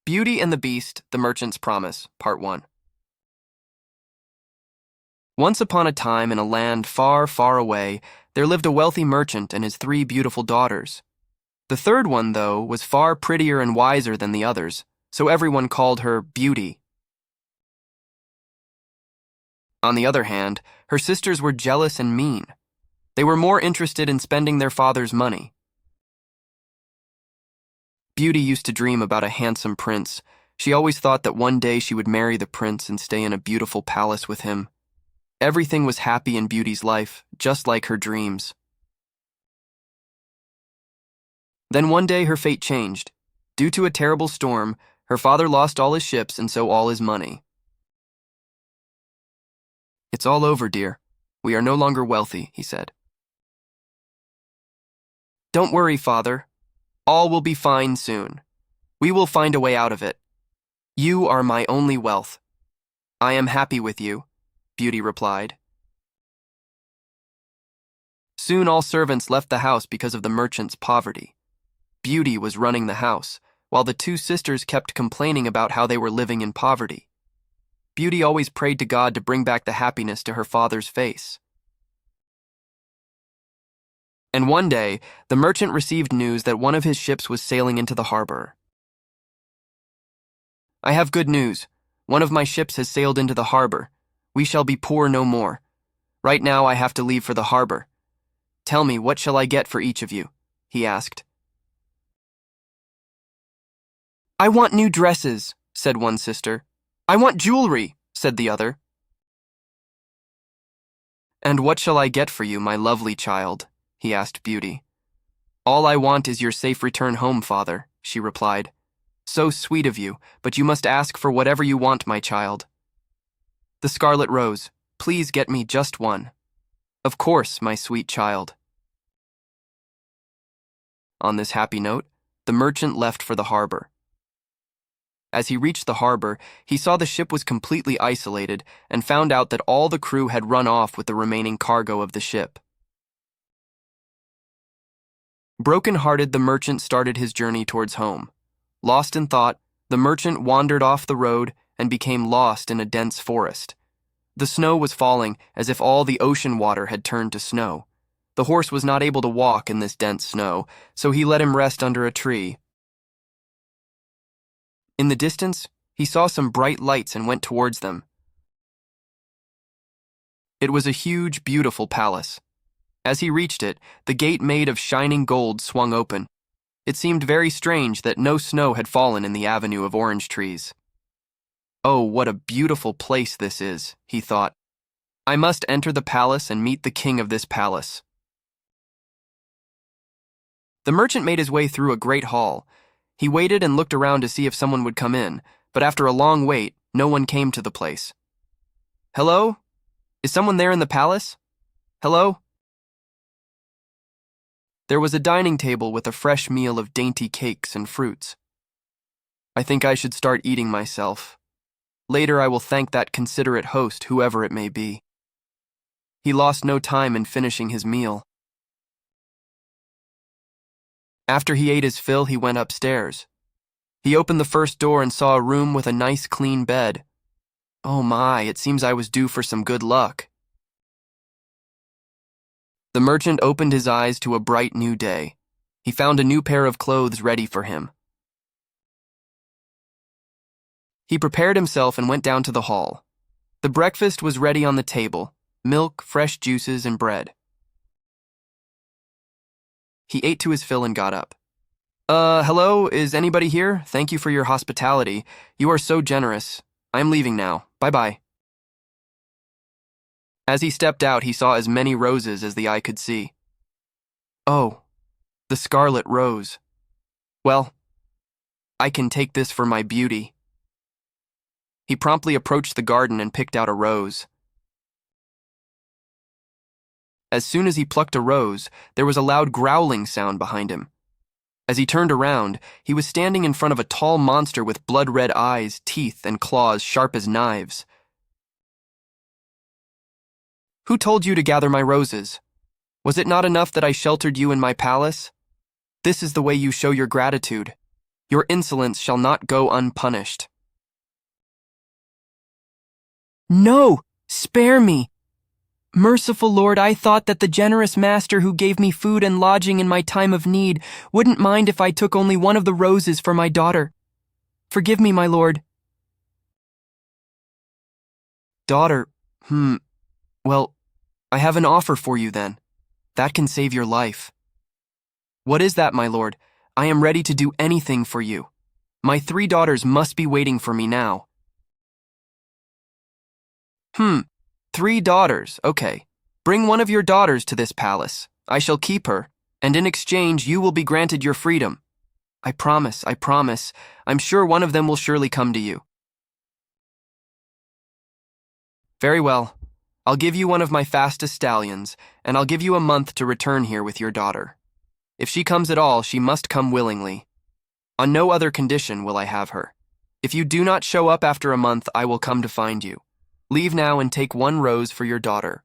Beauty and the Beast, The Merchant's Promise, Part 1. Once upon a time, in a land far, far away, there lived a wealthy merchant and his 3 beautiful daughters. The third one, though, was far prettier and wiser than the others, so everyone called her Beauty. On the other hand, her sisters were jealous and mean. They were more interested in spending their father's money. Beauty used to dream about a handsome prince. She always thought that one day she would marry the prince and stay in a beautiful palace with him. Everything was happy in Beauty's life, just like her dreams. Then one day her fate changed. Due to a terrible storm, her father lost all his ships and so all his money. "It's all over, dear. We are no longer wealthy," he said. "Don't worry, father. All will be fine soon. We will find a way out of it. You are my only wealth. I am happy with you," Beauty replied. Soon all servants left the house because of the merchant's poverty. Beauty was running the house, while the 2 sisters kept complaining about how they were living in poverty. Beauty always prayed to God to bring back the happiness to her father's face. And one day, the merchant received news that one of his ships was sailing into the harbor. "I have good news. One of my ships has sailed into the harbor. We shall be poor no more. Right now I have to leave for the harbor. Tell me, what shall I get for each of you?" he asked. "I want new dresses," said one sister. "I want jewelry," said the other. "And what shall I get for you, my lovely child?" he asked Beauty. "All I want is your safe return home, father," she replied. "So sweet of you, but you must ask for whatever you want, my child." "The scarlet rose. Please get me just one." "Of course, my sweet child." On this happy note, the merchant left for the harbor. As he reached the harbor, he saw the ship was completely isolated and found out that all the crew had run off with the remaining cargo of the ship. Broken-hearted, the merchant started his journey towards home. Lost in thought, the merchant wandered off the road and became lost in a dense forest. The snow was falling as if all the ocean water had turned to snow. The horse was not able to walk in this dense snow, so he let him rest under a tree. In the distance, he saw some bright lights and went towards them. It was a huge, beautiful palace. As he reached it, the gate made of shining gold swung open. It seemed very strange that no snow had fallen in the avenue of orange trees. "Oh, what a beautiful place this is," he thought. "I must enter the palace and meet the king of this palace." The merchant made his way through a great hall. He waited and looked around to see if someone would come in, but after a long wait, no one came to the place. "Hello? Is someone there in the palace? Hello?" There was a dining table with a fresh meal of dainty cakes and fruits. "I think I should start eating myself. Later I will thank that considerate host, whoever it may be." He lost no time in finishing his meal. After he ate his fill, he went upstairs. He opened the first door and saw a room with a nice clean bed. "Oh my, it seems I was due for some good luck." The merchant opened his eyes to a bright new day. He found a new pair of clothes ready for him. He prepared himself and went down to the hall. The breakfast was ready on the table: milk, fresh juices, and bread. He ate to his fill and got up. Hello, is anybody here? Thank you for your hospitality. You are so generous. I am leaving now. Bye-bye." As he stepped out, he saw as many roses as the eye could see. "Oh, the scarlet rose. Well, I can take this for my beauty." He promptly approached the garden and picked out a rose. As soon as he plucked a rose, there was a loud growling sound behind him. As he turned around, he was standing in front of a tall monster with blood-red eyes, teeth, and claws sharp as knives. "Who told you to gather my roses? Was it not enough that I sheltered you in my palace? This is the way you show your gratitude." Your insolence shall not go unpunished." "No! Spare me! Merciful Lord, I thought that the generous master who gave me food and lodging in my time of need wouldn't mind if I took only one of the roses for my daughter. Forgive me, my lord." "Daughter, well, I have an offer for you then. That can save your life." "What is that, my lord? I am ready to do anything for you. My 3 daughters must be waiting for me now." 3 daughters, okay. Bring one of your daughters to this palace. I shall keep her, and in exchange you will be granted your freedom. I promise, I promise. I'm sure one of them will surely come to you." "Very well. I'll give you one of my fastest stallions, and I'll give you a month to return here with your daughter. If she comes at all, she must come willingly. On no other condition will I have her. If you do not show up after a month, I will come to find you. Leave now and take 1 rose for your daughter."